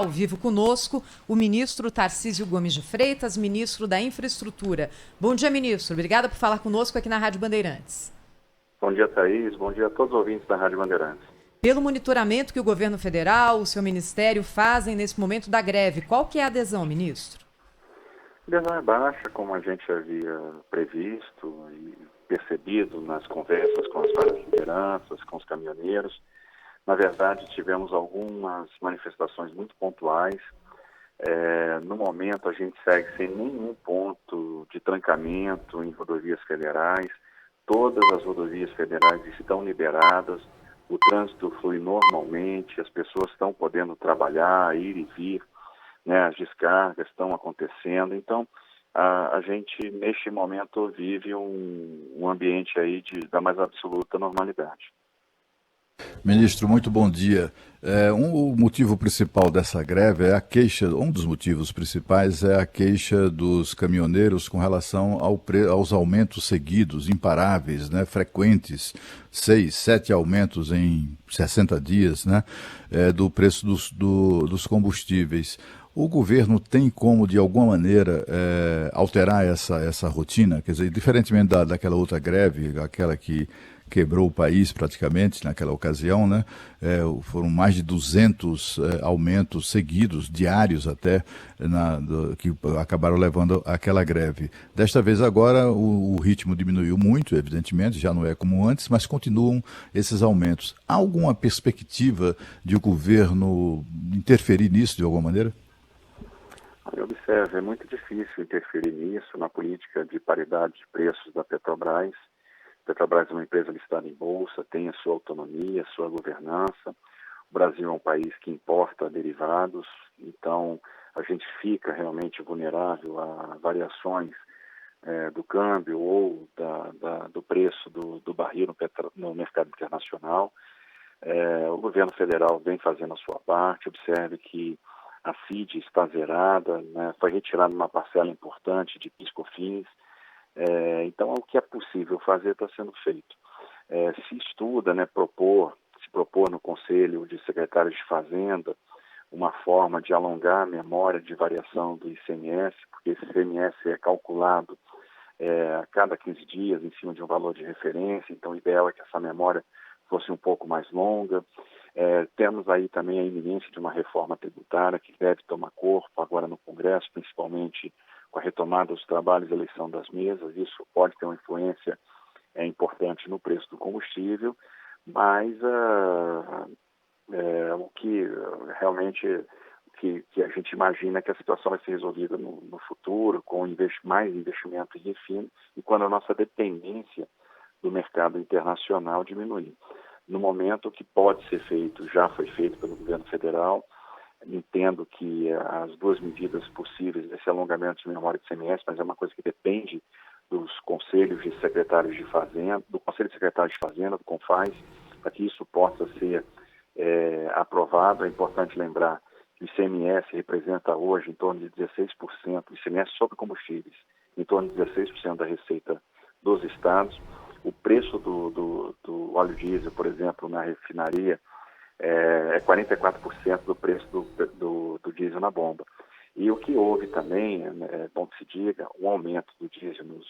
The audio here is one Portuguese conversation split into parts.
Ao vivo conosco, o ministro Tarcísio Gomes de Freitas, ministro da Infraestrutura. Bom dia, ministro. Obrigada por falar conosco aqui na Rádio Bandeirantes. Bom dia, Thaís. Bom dia a todos os ouvintes da Rádio Bandeirantes. Pelo monitoramento que o governo federal, o seu ministério fazem nesse momento da greve, qual que é a adesão, ministro? A adesão é baixa, como a gente havia previsto e percebido nas conversas com as várias lideranças, com os caminhoneiros. Na verdade, tivemos algumas manifestações muito pontuais. No momento, a gente segue sem nenhum ponto de trancamento em rodovias federais. Todas as rodovias federais estão liberadas, o trânsito flui normalmente, as pessoas estão podendo trabalhar, ir e vir, né? As descargas estão acontecendo. Então, a gente, neste momento, vive um ambiente aí da mais absoluta normalidade. Ministro, muito bom dia. O motivo principal dessa greve é a queixa, um dos motivos principais é a queixa dos caminhoneiros com relação aos aumentos seguidos, imparáveis, né, frequentes, 6, 7 aumentos em 60 dias, né, do preço dos combustíveis. O governo tem como, de alguma maneira, alterar essa rotina? Quer dizer, diferentemente daquela outra greve, aquela que quebrou o país praticamente naquela ocasião, né? Foram mais de 200 aumentos seguidos, diários até, que acabaram levando àquela greve. Desta vez agora o ritmo diminuiu muito, evidentemente, já não é como antes, mas continuam esses aumentos. Há alguma perspectiva de o governo interferir nisso de alguma maneira? Observe, é muito difícil interferir nisso, na política de paridade de preços da Petrobras. A Petrobras é uma empresa listada em bolsa, tem a sua autonomia, a sua governança. O Brasil é um país que importa derivados, então a gente fica realmente vulnerável a variações do câmbio ou do preço do barril no mercado internacional. O governo federal vem fazendo a sua parte. Observe que a CID está zerada, né? Foi retirada uma parcela importante de PIS/COFINS. Então, o que é possível fazer está sendo feito. Se estuda, né, se propor no Conselho de Secretários de Fazenda uma forma de alongar a memória de variação do ICMS, porque esse ICMS é calculado a cada 15 dias em cima de um valor de referência, então o ideal é que essa memória fosse um pouco mais longa. Temos aí também a iminência de uma reforma tributária que deve tomar corpo agora no Congresso, principalmente com a retomada dos trabalhos e eleição das mesas. Isso pode ter uma influência importante no preço do combustível, mas o que realmente que a gente imagina é que a situação vai ser resolvida no futuro, com mais investimento em refino e quando a nossa dependência do mercado internacional diminuir. No momento, o que pode ser feito, já foi feito pelo governo federal. Entendo que as duas medidas possíveis desse alongamento de memória de ICMS, mas é uma coisa que depende dos conselhos de secretários de Fazenda, do Conselho de Secretários de Fazenda, do CONFAZ, para que isso possa ser aprovado. É importante lembrar que o ICMS representa hoje em torno de 16%, o ICMS sobre combustíveis, em torno de 16% da receita dos estados. O preço do óleo diesel, por exemplo, na refinaria, é 44% do preço do diesel na bomba. E o que houve também, é bom que se diga, um aumento do diesel no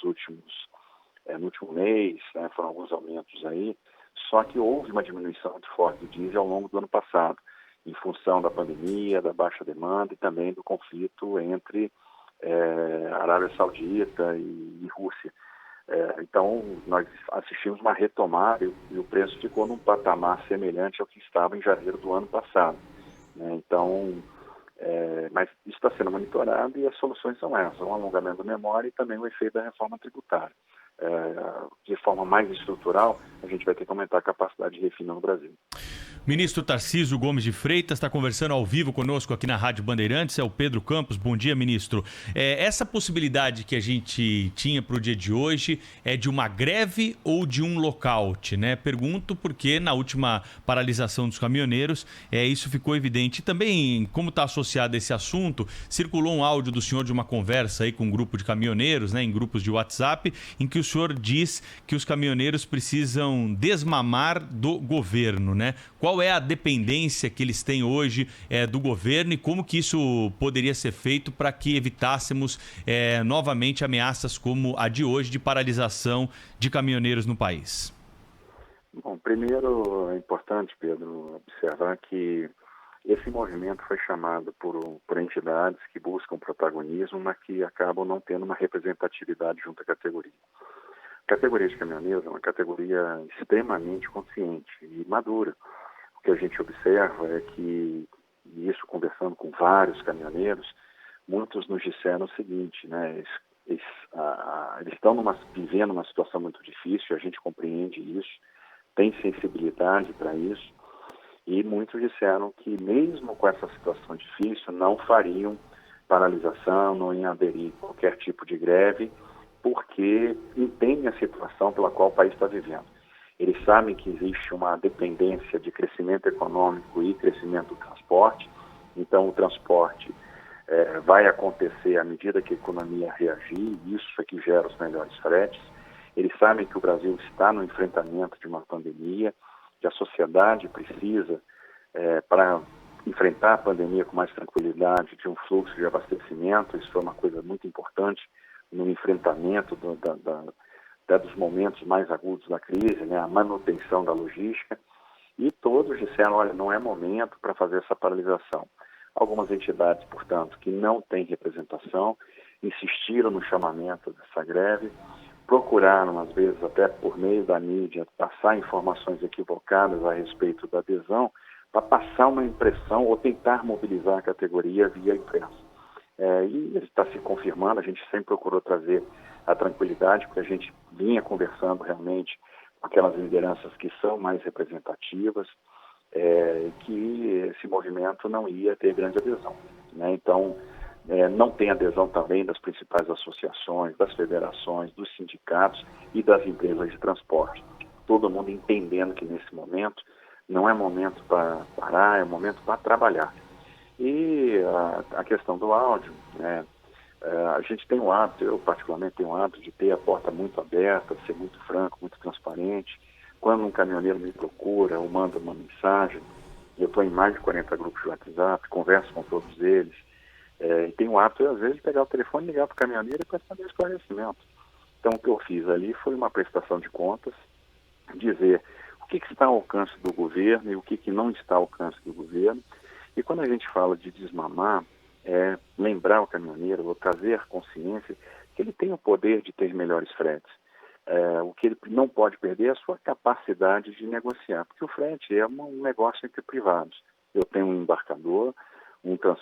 último mês, né, foram alguns aumentos aí, só que houve uma diminuição muito forte do diesel ao longo do ano passado, em função da pandemia, da baixa demanda e também do conflito entre Arábia Saudita e Rússia. Então, nós assistimos uma retomada e o preço ficou num patamar semelhante ao que estava em janeiro do ano passado, né? Então, mas isso está sendo monitorado e as soluções são essas, um alongamento da memória e também o efeito da reforma tributária. De forma mais estrutural, a gente vai ter que aumentar a capacidade de refino no Brasil. Ministro Tarcísio Gomes de Freitas está conversando ao vivo conosco aqui na Rádio Bandeirantes, é o Pedro Campos. Bom dia, ministro. Essa possibilidade que a gente tinha para o dia de hoje é de uma greve ou de um lockout, né? Pergunto porque na última paralisação dos caminhoneiros isso ficou evidente. E também, como está associado a esse assunto, circulou um áudio do senhor de uma conversa aí com um grupo de caminhoneiros, né, em grupos de WhatsApp, em que o senhor diz que os caminhoneiros precisam desmamar do governo, né? Qual é a dependência que eles têm hoje do governo e como que isso poderia ser feito para que evitássemos novamente ameaças como a de hoje de paralisação de caminhoneiros no país? Bom, primeiro é importante, Pedro, observar que esse movimento foi chamado por entidades que buscam protagonismo, mas que acabam não tendo uma representatividade junto à categoria. A categoria de caminhoneiros é uma categoria extremamente consciente e madura. O que a gente observa é que, e isso conversando com vários caminhoneiros, muitos nos disseram o seguinte, né? Eles estão vivendo uma situação muito difícil, a gente compreende isso, tem sensibilidade para isso, e muitos disseram que mesmo com essa situação difícil não fariam paralisação, não iam aderir a qualquer tipo de greve, porque entendem a situação pela qual o país está vivendo. Eles sabem que existe uma dependência de crescimento econômico e crescimento do transporte, então o transporte vai acontecer à medida que a economia reagir, isso é que gera os melhores fretes. Eles sabem que o Brasil está no enfrentamento de uma pandemia, que a sociedade precisa, para enfrentar a pandemia com mais tranquilidade, de um fluxo de abastecimento. Isso foi uma coisa muito importante no enfrentamento dos momentos mais agudos da crise, né, a manutenção da logística. E todos disseram, olha, não é momento para fazer essa paralisação. Algumas entidades, portanto, que não têm representação, insistiram no chamamento dessa greve, procuraram, às vezes, até por meio da mídia, passar informações equivocadas a respeito da adesão, para passar uma impressão ou tentar mobilizar a categoria via imprensa. E está se confirmando, a gente sempre procurou trazer a tranquilidade, porque a gente vinha conversando realmente com aquelas lideranças que são mais representativas, que esse movimento não ia ter grande adesão, né? Então, não tem adesão também das principais associações, das federações, dos sindicatos e das empresas de transporte. Todo mundo entendendo que nesse momento não é momento para parar, é momento para trabalhar. E a questão do áudio, né? A gente tem o hábito, eu particularmente tenho o hábito de ter a porta muito aberta, ser muito franco, muito transparente. Quando um caminhoneiro me procura ou manda uma mensagem, eu estou em mais de 40 grupos de WhatsApp, converso com todos eles, e tenho o hábito, às vezes, de pegar o telefone, ligar para o caminhoneiro e prestar meu esclarecimento. Então, o que eu fiz ali foi uma prestação de contas, dizer o que está ao alcance do governo e o que não está ao alcance do governo. E quando a gente fala de desmamar, lembrar o caminhoneiro, ou trazer consciência que ele tem o poder de ter melhores fretes. O que ele não pode perder é a sua capacidade de negociar, porque o frete é um negócio entre privados. Eu tenho um embarcador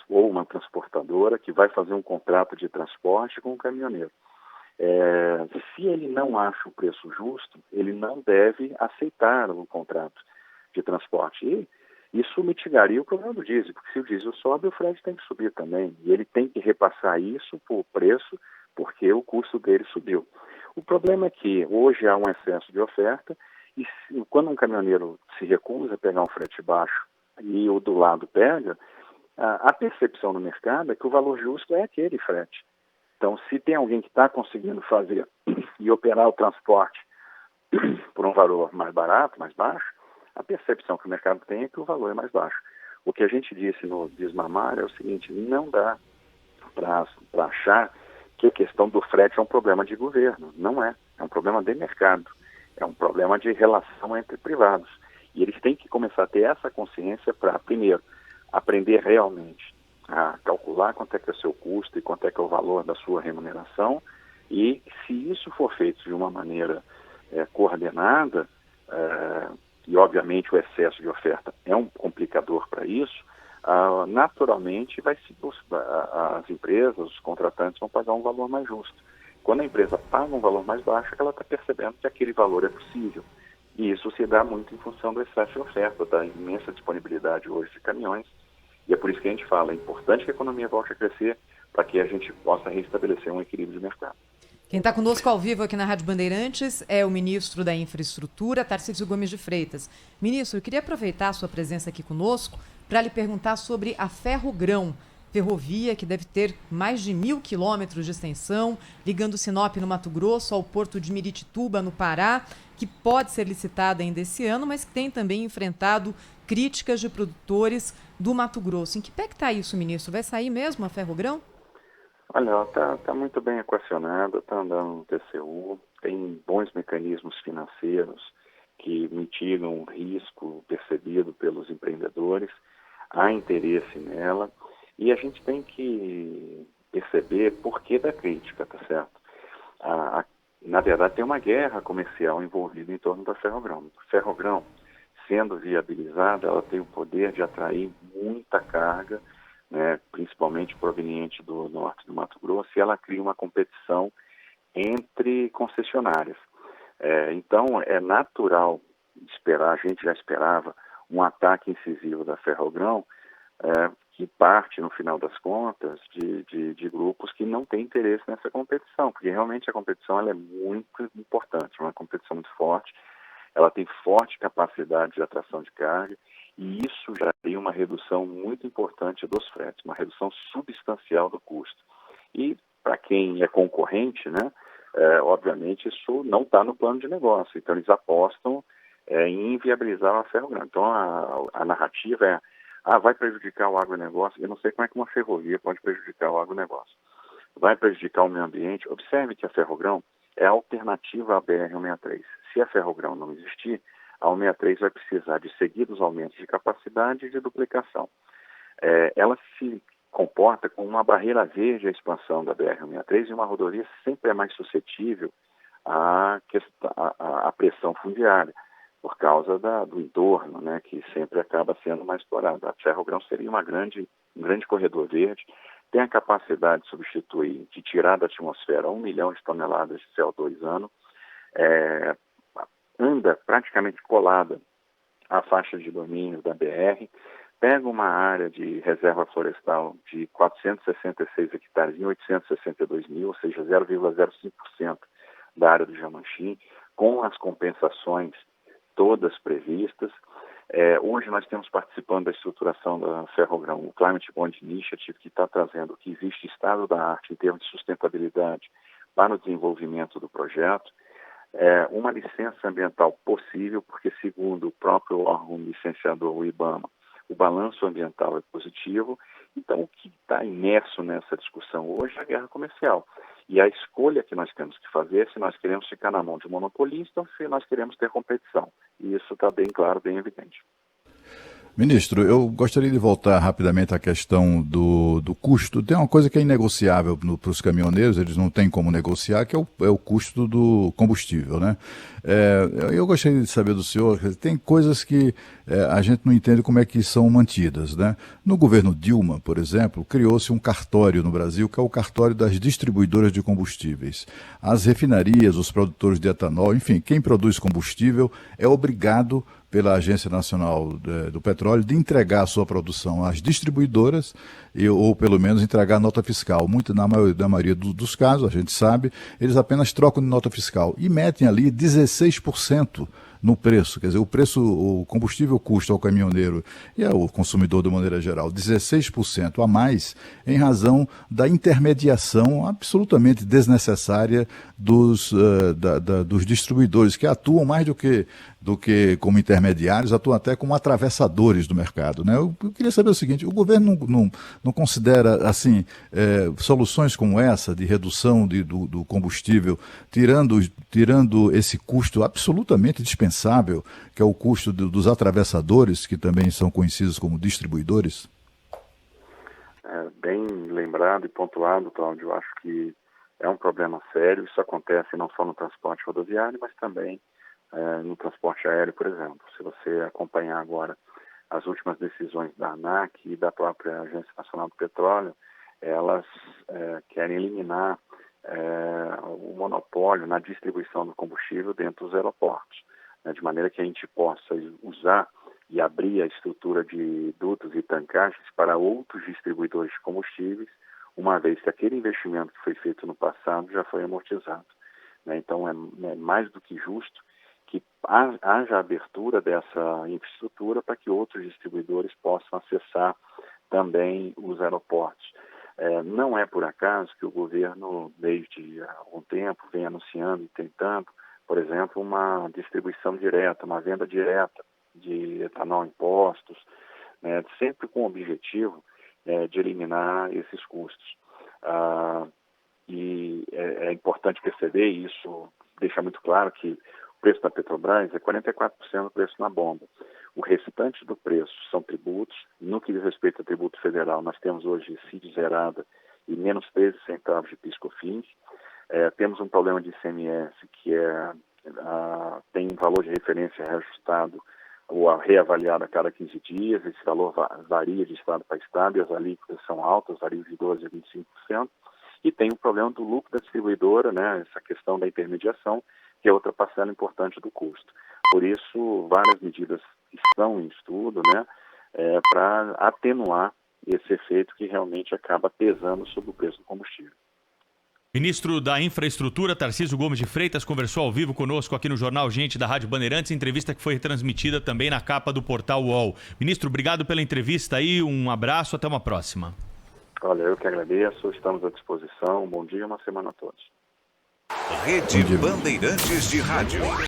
ou uma transportadora que vai fazer um contrato de transporte com o caminhoneiro. Se ele não acha o preço justo, ele não deve aceitar o contrato de transporte. E isso mitigaria o problema do diesel, porque se o diesel sobe, o frete tem que subir também. E ele tem que repassar isso por preço, porque o custo dele subiu. O problema é que hoje há um excesso de oferta e quando um caminhoneiro se recusa a pegar um frete baixo e o do lado pega, a percepção no mercado é que o valor justo é aquele frete. Então, se tem alguém que está conseguindo fazer e operar o transporte por um valor mais barato, mais baixo, a percepção que o mercado tem é que o valor é mais baixo. O que a gente disse no Desmamar é o seguinte, não dá para achar que a questão do frete é um problema de governo. Não é. É um problema de mercado. É um problema de relação entre privados. E eles têm que começar a ter essa consciência para, primeiro, aprender realmente a calcular quanto é que é o seu custo e quanto é que é o valor da sua remuneração. E se isso for feito de uma maneira coordenada, e obviamente o excesso de oferta é um complicador para isso, naturalmente as empresas, os contratantes vão pagar um valor mais justo. Quando a empresa paga um valor mais baixo, ela está percebendo que aquele valor é possível. E isso se dá muito em função do excesso de oferta, da imensa disponibilidade hoje de caminhões. E é por isso que a gente fala, é importante que a economia volte a crescer para que a gente possa restabelecer um equilíbrio de mercado. Quem está conosco ao vivo aqui na Rádio Bandeirantes é o ministro da Infraestrutura, Tarcísio Gomes de Freitas. Ministro, eu queria aproveitar a sua presença aqui conosco para lhe perguntar sobre a Ferrogrão. ferrovia que deve ter mais de 1.000 quilômetros de extensão, ligando Sinop, no Mato Grosso, ao porto de Miritituba, no Pará, que pode ser licitada ainda esse ano, mas que tem também enfrentado críticas de produtores do Mato Grosso. Em que pé que está isso, ministro? Vai sair mesmo a Ferrogrão? Olha, ela está muito bem equacionada, está andando no TCU, tem bons mecanismos financeiros que mitigam o risco percebido pelos empreendedores, há interesse nela, e a gente tem que perceber por que da crítica, tá certo? Na verdade, tem uma guerra comercial envolvida em torno da Ferrogrão. Ferrogrão, sendo viabilizada, ela tem o poder de atrair muita carga, né, principalmente proveniente do norte do Mato Grosso, e ela cria uma competição entre concessionárias. Então, é natural esperar, a gente já esperava, um ataque incisivo da Ferrogrão, que parte, no final das contas, de grupos que não têm interesse nessa competição, porque realmente a competição ela é muito importante, uma competição muito forte, ela tem forte capacidade de atração de carga, e isso já tem uma redução muito importante dos fretes, uma redução substancial do custo. E para quem é concorrente, né, obviamente isso não está no plano de negócio, então eles apostam em inviabilizar a Ferrogrão. Então a narrativa vai prejudicar o agronegócio. Eu não sei como é que uma ferrovia pode prejudicar o agronegócio. Vai prejudicar o meio ambiente. Observe que a Ferrogrão é a alternativa à BR-163. Se a Ferrogrão não existir, a 163 vai precisar de seguidos aumentos de capacidade e de duplicação. Ela se comporta como uma barreira verde à expansão da BR-163 e uma rodovia sempre é mais suscetível à pressão fundiária, por causa do entorno, né, que sempre acaba sendo mais explorado. A Ferrogrão seria um grande corredor verde, tem a capacidade de substituir, de tirar da atmosfera 1 milhão de toneladas de CO2 ano, anda praticamente colada à faixa de domínio da BR, pega uma área de reserva florestal de 466 hectares em 862 mil, ou seja, 0,05% da área do Jamanchim, com as compensações todas previstas. Hoje nós temos participando da estruturação da Ferrogrão o Climate Bond Initiative, que está trazendo o que existe estado da arte em termos de sustentabilidade para o desenvolvimento do projeto. Uma licença ambiental possível, porque segundo o próprio órgão licenciador, o IBAMA, o balanço ambiental é positivo. Então, o que está imerso nessa discussão hoje é a guerra comercial. E a escolha que nós temos que fazer é se nós queremos ficar na mão de monopolista ou se nós queremos ter competição. E isso está bem claro, bem evidente. Ministro, eu gostaria de voltar rapidamente à questão do custo. Tem uma coisa que é inegociável para os caminhoneiros, eles não têm como negociar, que é o custo do combustível, né? Eu gostaria de saber do senhor, tem coisas que a gente não entende como é que são mantidas, né? No governo Dilma, por exemplo, criou-se um cartório no Brasil, que é o cartório das distribuidoras de combustíveis. As refinarias, os produtores de etanol, enfim, quem produz combustível é obrigado pela Agência Nacional do Petróleo de entregar a sua produção às distribuidoras ou pelo menos entregar nota fiscal. Na maioria dos casos, a gente sabe, eles apenas trocam de nota fiscal e metem ali 16% no preço. Quer dizer, o combustível custa ao caminhoneiro e ao consumidor de maneira geral 16% a mais em razão da intermediação absolutamente desnecessária dos distribuidores, que atuam mais do que como intermediários, atuam até como atravessadores do mercado, né? Eu queria saber o seguinte: o governo não considera assim soluções como essa de redução do combustível, tirando esse custo absolutamente dispensável, que é o custo dos atravessadores, que também são conhecidos como distribuidores? Bem lembrado e pontuado, Cláudio. Eu acho que é um problema sério. Isso acontece não só no transporte rodoviário, mas também no transporte aéreo, por exemplo. Se você acompanhar agora as últimas decisões da ANAC e da própria Agência Nacional do Petróleo, elas querem eliminar o monopólio na distribuição do combustível dentro dos aeroportos, né, de maneira que a gente possa usar e abrir a estrutura de dutos e tancagens para outros distribuidores de combustíveis, uma vez que aquele investimento que foi feito no passado já foi amortizado, né? Então é mais do que justo que haja abertura dessa infraestrutura para que outros distribuidores possam acessar também os aeroportos. Não é por acaso que o governo, desde há algum tempo, vem anunciando e tentando, por exemplo, uma distribuição direta, uma venda direta de etanol em postos, né, sempre com o objetivo de eliminar esses custos. E é importante perceber, e isso deixa muito claro que o preço da Petrobras é 44% do preço na bomba. O restante do preço são tributos. No que diz respeito ao tributo federal, nós temos hoje CID zerada e menos 13 centavos de PIS/COFINS. Temos um problema de ICMS que tem um valor de referência reajustado ou reavaliado a cada 15 dias. Esse valor varia de estado para estado e as alíquotas são altas, variam de 12% a 25%. E tem o problema do lucro da distribuidora, né, essa questão da intermediação, que é outra parcela importante do custo. Por isso, várias medidas estão em estudo, né, para atenuar esse efeito que realmente acaba pesando sobre o preço do combustível. Ministro da Infraestrutura, Tarcísio Gomes de Freitas, conversou ao vivo conosco aqui no Jornal Gente da Rádio Bandeirantes, entrevista que foi retransmitida também na capa do portal UOL. Ministro, obrigado pela entrevista aí, um abraço, até uma próxima. Olha, eu que agradeço, estamos à disposição. Bom dia e uma semana a todos. Rede Bandeirantes de Rádio.